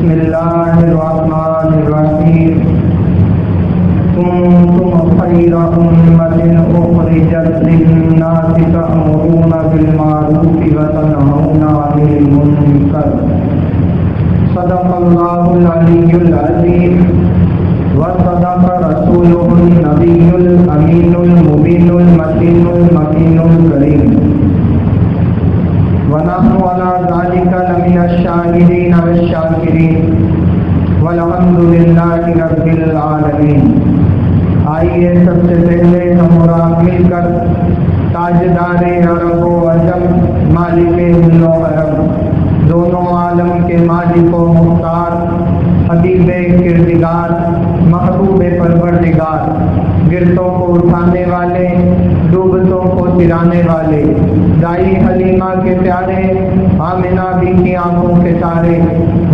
بسم الله الرحمن الرحيم كنتم خير أمة أخرجت للناس تأمرون بالمعروف وتنهون عن المنكر صدق الله العلي العظيم وصدق رسوله النبي الأمين المبين المتين المكين الكريم ونحن على ذلك لمن الشاهدين والشاكرين والحمد لله رب العالمین۔ آئیے سب سے پہلے ہم اور آپ مل کر تاجدار عرب و عجم مالک ہند و عرب دونوں عالم کے مالک و مختار حبیب کردگار محبوب پروردگار گرتوں کو اٹھانے والے ڈوبتوں کو ترانے والے دائی حلیمہ کے پیارے آمنہ بھی کی آنکھوں کے تارے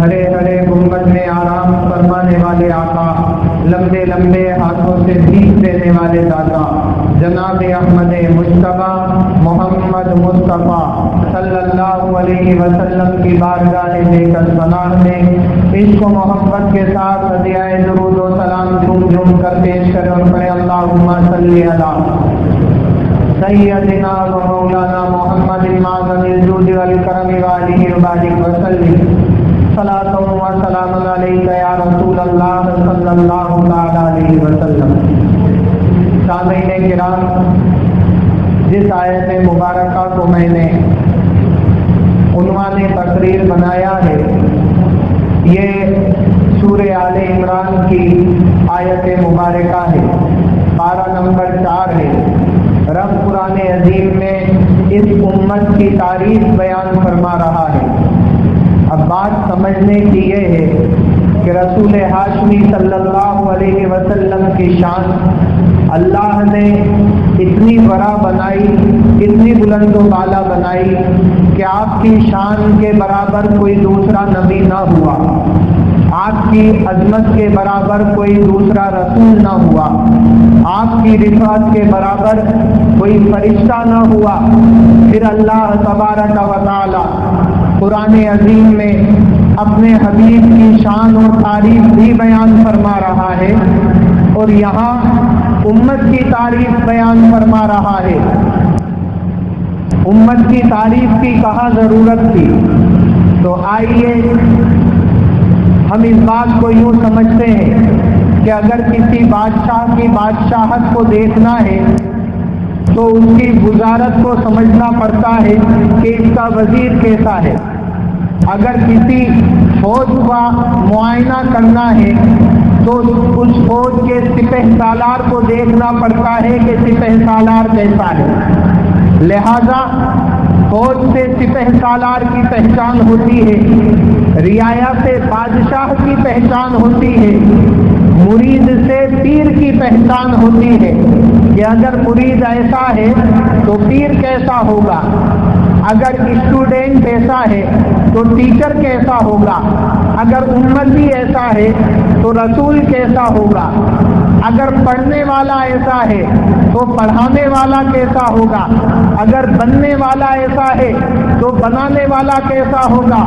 ہرے ہرے گنبد میں آرام فرمانے والے آقا لمبے لمبے ہاتھوں سے بھیک دینے والے داتا جناب احمد مجتبیٰ محمد مصطفیٰ صلی اللہ علیہ وسلم کی بارگاہ لے کر سلام میں عشق و محبت کے ساتھ ہدیہ درود و سلام جھوم جھوم کر پیش کریں اور پڑھیں اللہم صلی علی سیدنا و مولانا محمد معظم الجود والکرم وآلہ وبارک وسلم صلاۃ و سلام علیک یا رسول اللہ صلی اللہ تعالی علیہ وسلم۔ سامعین کرام، جس آیت مبارکہ کو میں نے عنوان تقریر بنایا ہے یہ سورہ آل عمران کی آیت مبارکہ ہے، پارہ نمبر 4 ہے۔ رب قرآن عظیم میں اس امت کی تعریف بیان فرما رہا ہے۔ اب بات سمجھنے کی یہ ہے کہ رسول ہاشمی صلی اللہ علیہ وسلم کی شان اللہ نے اتنی بڑا بنائی، اتنی بلند و بالا بنائی کہ آپ کی شان کے برابر کوئی دوسرا نبی نہ ہوا، آپ کی عظمت کے برابر کوئی دوسرا رسول نہ ہوا، آپ کی رفعت کے برابر کوئی فرشتہ نہ ہوا۔ پھر اللہ تبارک و تعالی قرآن عظیم میں اپنے حبیب کی شان اور تعریف بھی بیان فرما رہا ہے اور یہاں امت کی تعریف بیان فرما رہا ہے۔ امت کی تعریف کی کہاں ضرورت تھی؟ تو آئیے ہم اس بات کو یوں سمجھتے ہیں کہ اگر کسی بادشاہ کی بادشاہت کو دیکھنا ہے تو اس کی وزارت کو سمجھنا پڑتا ہے کہ اس کا وزیر کیسا ہے۔ اگر کسی فوج کا معائنہ کرنا ہے تو اس فوج کے سپہ سالار کو دیکھنا پڑتا ہے کہ سپہ سالار کیسا ہے۔ لہذا فوج سے سپہ سالار کی پہچان ہوتی ہے، رعایا سے بادشاہ کی پہچان ہوتی ہے، مرید سے پیر کی پہچان ہوتی ہے کہ اگر مرید ایسا ہے تو پیر کیسا ہوگا، اگر اسٹوڈنٹ ایسا ہے تو ٹیچر کیسا ہوگا، اگر امتی ایسا ہے تو رسول کیسا ہوگا، اگر پڑھنے والا ایسا ہے تو پڑھانے والا کیسا ہوگا، اگر بننے والا ایسا ہے تو بنانے والا کیسا ہوگا۔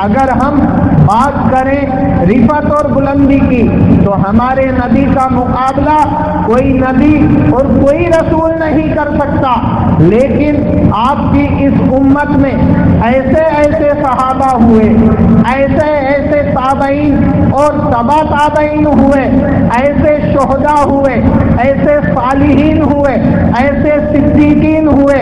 اگر ہم بات کریں رفعت اور بلندی کی تو ہمارے نبی کا مقابلہ کوئی نبی اور کوئی رسول نہیں کر سکتا، لیکن آپ کی اس امت میں ایسے ایسے صحابہ ہوئے، ایسے ایسے تابعین اور تبع تابعین ہوئے، ایسے شہداء ہوئے، ایسے صالحین ہوئے، ایسے صدیقین ہوئے،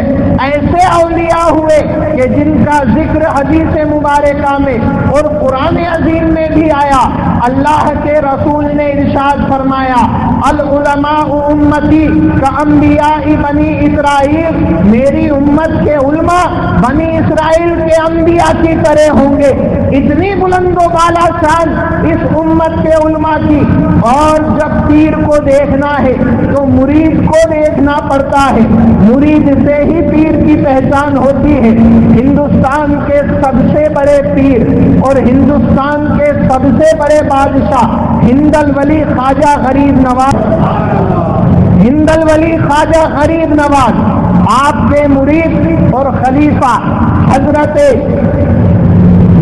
ایسے اولیاء ہوئے کہ جن کا ذکر حدیث مبارکہ میں اور قرآن عظیم میں بھی آیا۔ اللہ کے رسول نے ارشاد فرمایا العلماء امتی کانبیاء بنی اسرائیل، میری امت کے علماء بنی اسرائیل کے انبیاء کی طرح ہوں گے۔ اتنی بلند و بالا شان اس امت کے علماء کی۔ اور جب پیر کو دیکھنا ہے تو مرید کو دیکھنا پڑتا ہے، مرید سے ہی پیر کی پہچان ہوتی ہے۔ ہندوستان کے سب سے بڑے پیر اور ہندوستان کے سب سے بڑے بادشاہ ہند الولی خواجہ غریب نواز، ہند الولی خواجہ غریب نواز آپ کے مرید اور خلیفہ حضرت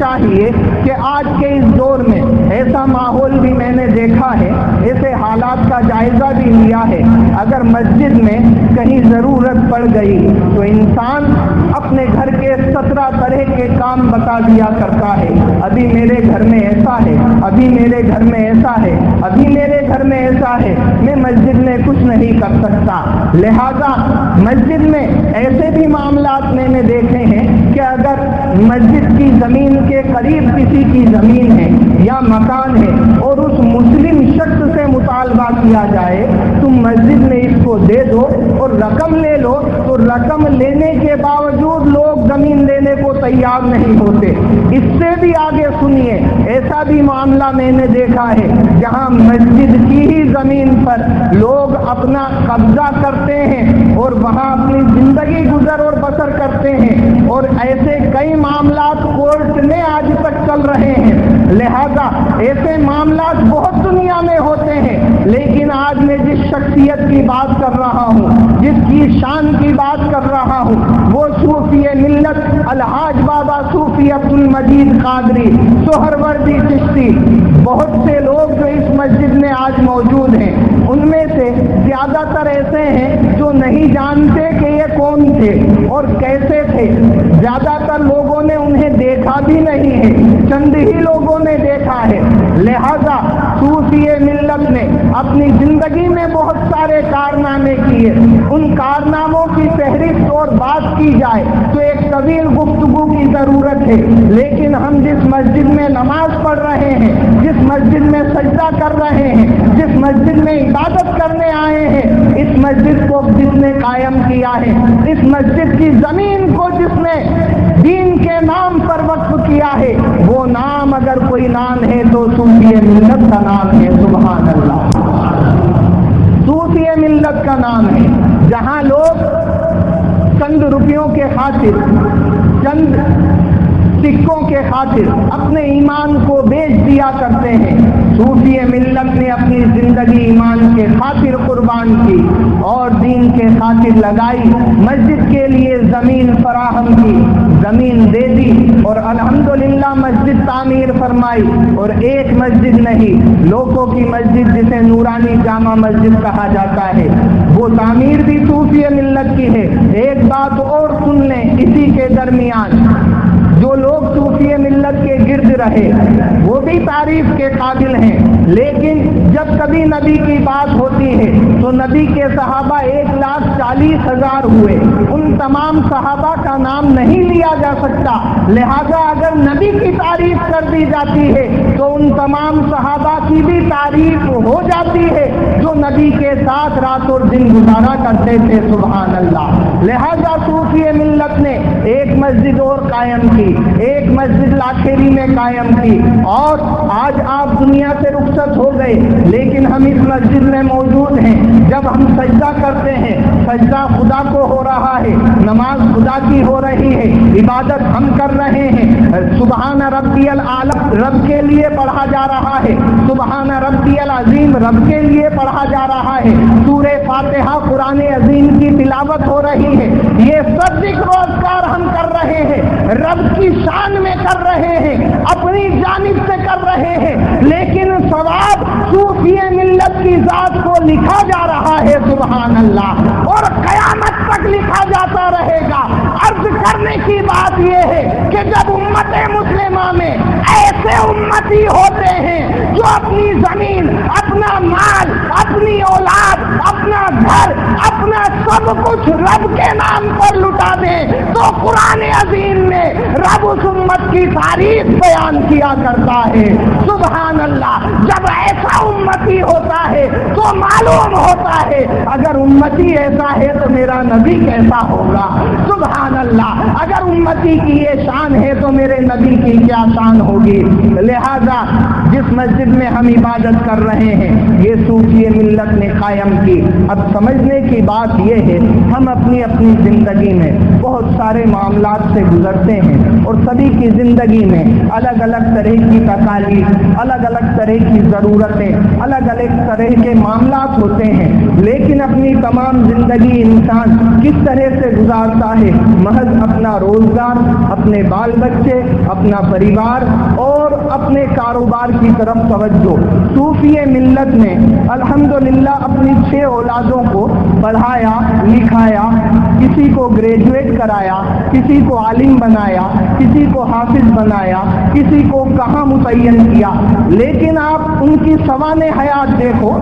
چاہیے کہ آج کے اس دور میں ایسا ماحول بھی میں نے دیکھا ہے، ایسے حالات کا جائزہ بھی لیا ہے، اگر مسجد میں کہیں ضرورت پڑ گئی تو انسان اپنے گھر کے 17 طرح کے کام بتا دیا کرتا ہے، ابھی میرے گھر میں ایسا ہے، ابھی میرے گھر میں ایسا ہے، ابھی میرے گھر میں ایسا ہے، میں مسجد میں کچھ نہیں کر سکتا۔ لہذا مسجد میں ایسے بھی معاملات میں نے دیکھے ہیں کہ اگر مسجد کی زمین کے قریب کسی کی زمین ہے یا مکان ہے اور اس مسلم شخص سے مطالبہ کیا جائے تم مسجد میں اس کو دے دو اور رقم لے لو، تو رقم لینے کے باوجود لوگ زمین لینے کو تیار نہیں ہوتے۔ اس سے بھی آگے سنیے، ایسا بھی معاملہ میں نے دیکھا ہے جہاں مسجد کی ہی زمین پر لوگ اپنا قبضہ کرتے ہیں اور وہاں اپنی زندگی گزر اور بسر کرتے ہیں، اور ایسے کئی معاملات کورٹ میں آج تک چل رہے ہیں۔ لہذا ایسے معاملات بہت دنیا میں ہوتے ہیں، لیکن آج میں جس شخصیت کی بات کر رہا ہوں، جس کی شان کی بات کر رہا ہوں، وہ صوفی ملت الحاج بابا صوفی عبد المجید قادری سہروردی چشتی۔ بہت سے لوگ جو اس مسجد میں آج موجود ہیں ان میں سے زیادہ تر ایسے ہیں جو نہیں جانتے کہ یہ کون تھے اور کیسے تھے، زیادہ تر لوگوں نے انہیں دیکھا بھی نہیں ہے، چند ہی لوگوں نے دیکھا ہے۔ لہذا صوفی ملت نے اپنی زندگی میں بہت سارے کارنامے کیے، ان کارناموں کی فہرست اور بات کی جائے تو ایک طویل گفتگو کی ضرورت ہے، لیکن ہم جس مسجد میں نماز پڑھ رہے ہیں، جس مسجد میں سجدہ کر رہے ہیں، جس مسجد میں عبادت کرنے آئے ہیں، اس مسجد کو جس نے قائم کیا ہے، اس مسجد کی زمین کو جس نے دین کے نام پر وقف کیا ہے، وہ نام اگر کوئی نام ہے تو صوفی ملت کا نام ہے۔ سبحان اللہ، صوفی ملت کا نام ہے، جہاں لوگ چند روپیوں کے خاطر، چند سکوں کے خاطر اپنے ایمان کو بیچ دیا کرتے ہیں۔ صوفی ملت نے اپنی زندگی ایمان کے خاطر قربان کی اور دین کے خاطر لگائی، مسجد کے لیے زمین فراہم کی، زمین دے دی اور الحمدللہ مسجد تعمیر فرمائی، اور ایک مسجد نہیں، لوگوں کی مسجد جسے نورانی جامع مسجد کہا جاتا ہے، وہ تعمیر بھی صوفی ملت کی ہے۔ ایک بات اور سن لیں، اسی کے درمیان جو لوگ صوفی ملت کے گرد رہے وہ بھی تعریف کے قابل ہیں، لیکن جب کبھی نبی کی بات ہوتی ہے تو نبی کے صحابہ 1,40,000 ہوئے، ان تمام صحابہ کا نام نہیں لیا جا سکتا، لہذا اگر نبی کی تعریف کر دی جاتی ہے تو ان تمام صحابہ کی بھی تعریف ہو جاتی ہے جو نبی کے ساتھ رات اور دن گزارا کرتے تھے۔ سبحان اللہ، لہذا صوفی ملت نے ایک مسجد اور قائم کی، ایک مسجد لاکھیری میں قائم کی، اور آج آپ دنیا سے رخصت ہو گئے لیکن ہم اس مسجد میں موجود ہیں۔ جب ہم سجدہ کرتے ہیں، سجدہ خدا کو ہو رہا ہے، نماز خدا کی ہو رہی ہے، عبادت ہم کر رہے ہیں، سبحان ربی الاعلی رب کے لیے پڑھا جا رہا ہے، سبحان ربی العظیم رب کے لیے پڑھا جا رہا ہے، سورہ فاتحہ قرآن عظیم کی تلاوت ہو رہی ہے، یہ سب ذکر و اذکار ہم کر رہے ہیں، رب کی شان میں کر رہے ہیں، اپنی جانب سے کر رہے ہیں، لیکن ثواب صوفی ملت کی ذات کو لکھا جا رہا ہے۔ سبحان اللہ، اور قیامت تک لکھا جاتا رہے گا۔ عرض کرنے کی بات یہ ہے کہ جب امت مسلمہ میں ایسے امتی ہوتے ہیں جو اپنی زمین، اپنا مال، اپنی اولاد، اپنا گھر، اپنا سب کچھ رب کے نام پر لٹا دیں تو قرآن عظیم میں رب اس امت کی تعریف بیان کیا کرتا ہے۔ سبحان اللہ، جب ایسا امتی ہوتا ہے تو معلوم ہوتا ہے اگر امتی ایسا ہے تو میرا نبی کیسا ہوگا۔ سبحان اللہ، اگر امتی کی یہ شان ہے تو میرے نبی کی کیا شان ہوگی۔ لہذا جس مسجد میں ہم عبادت کر رہے ہیں یہ صوفی ملت نے قائم کی۔ اب سمجھنے کی بات یہ ہے، ہم اپنی اپنی زندگی میں بہت سارے معاملات سے گزرتے ہیں اور سبھی کی زندگی میں الگ الگ طرح کی تکالیف، الگ الگ طرح کی ضرورتیں، الگ الگ طرح کے معاملات ہوتے ہیں، لیکن اپنی تمام زندگی انسان کس طرح سے گزارتا ہے؟ محض اپنا روزگار، اپنے بال بچے، اپنا پریوار اور اپنے کاروبار کی طرف توجہ۔ صوفی ملت نے الحمدللہ اپنی 6 اولادوں کو پڑھایا لکھایا، کسی کو گریجویٹ کرایا، کسی کو عالم بنایا، کسی کو حافظ بنایا، کسی کو کہاں متعین کیا، لیکن آپ ان کی سوانح حیات دیکھو،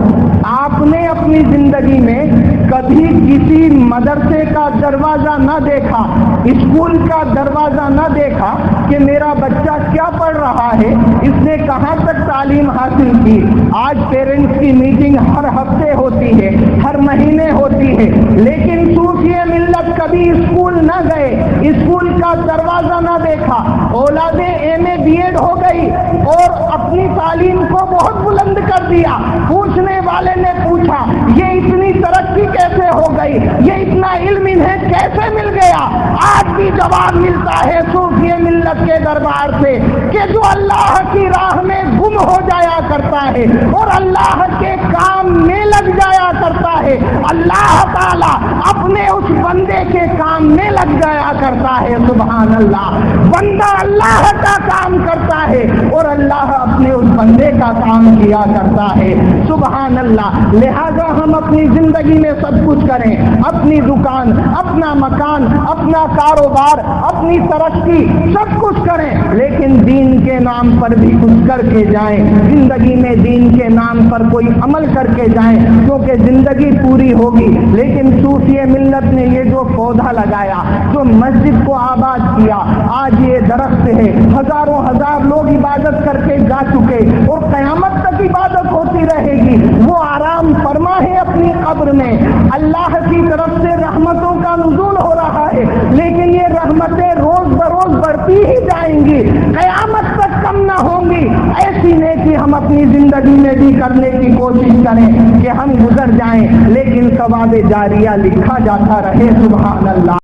آپ نے اپنی زندگی میں کبھی کسی مدرسے کا دروازہ نہ دیکھا، اسکول کا دروازہ نہ دیکھا کہ میرا بچہ کیا پڑھ رہا ہے، اس نے کہاں تک تعلیم حاصل کی۔ آج پیرنٹس کی میٹنگ ہر ہفتے ہوتی ہے، ہر مہینے ہوتی ہے، لیکن صوفی ملت کبھی اسکول نہ گئے، اسکول کا دروازہ نہ دیکھا۔ اولادیں ایم اے بی ایڈ ہو گئی اور اپنی تعلیم کو بہت بلند کر دیا۔ پوچھنے والے نے پوچھا یہ اتنی ترقی کیسے ہو گئی، یہ اتنا علم انہیں کیسے مل گیا؟ آج بھی جواب ملتا ہے صوفی ملت کے دربار سے کہ جو اللہ کی راہ میں گم ہو جایا کرتا ہے اور اللہ کے کام میں لگ جایا کرتا ہے، اللہ تعالیٰ اپنے اس بندے کے کام میں لگ جایا کرتا ہے۔ سبحان اللہ، بندہ اللہ کا کام کرتا ہے اور اللہ اپنے اس بندے کا کام کیا کرتا ہے۔ سبحان اللہ، لہذا ہم اپنی زندگی میں سب کچھ کریں، اپنی دکان، اپنا مکان، اپنا کاروبار، اپنی ترقی، سب کچھ کریں، لیکن دین کے نام پر بھی کچھ کر کے جائیں، زندگی میں دین کے نام پر کوئی عمل کر کے جائیں، کیونکہ زندگی پوری ہوگی۔ لیکن صوفی ملت نے یہ جو پودا لگایا، جو مسجد کو آباد کیا، آج یہ درخت ہے، ہزاروں ہزار لوگ عبادت کر کے جا چکے اور قیامت تک عبادت ہوتی رہے گی۔ وہ آرام فرما ہے اپنی قبر میں، اللہ کی طرف سے رحمتوں کا نزول ہو رہا ہے، لیکن یہ رحمتیں روز بروز بڑھتی ہی جائیں گی، قیامت تک کم نہ ہوں گی۔ ایسی نیکی ہم اپنی زندگی میں بھی کرنے کی کوشش کریں کہ ہم گزر جائیں لیکن ثواب جاریہ لکھا جاتا رہے۔ سبحان اللہ۔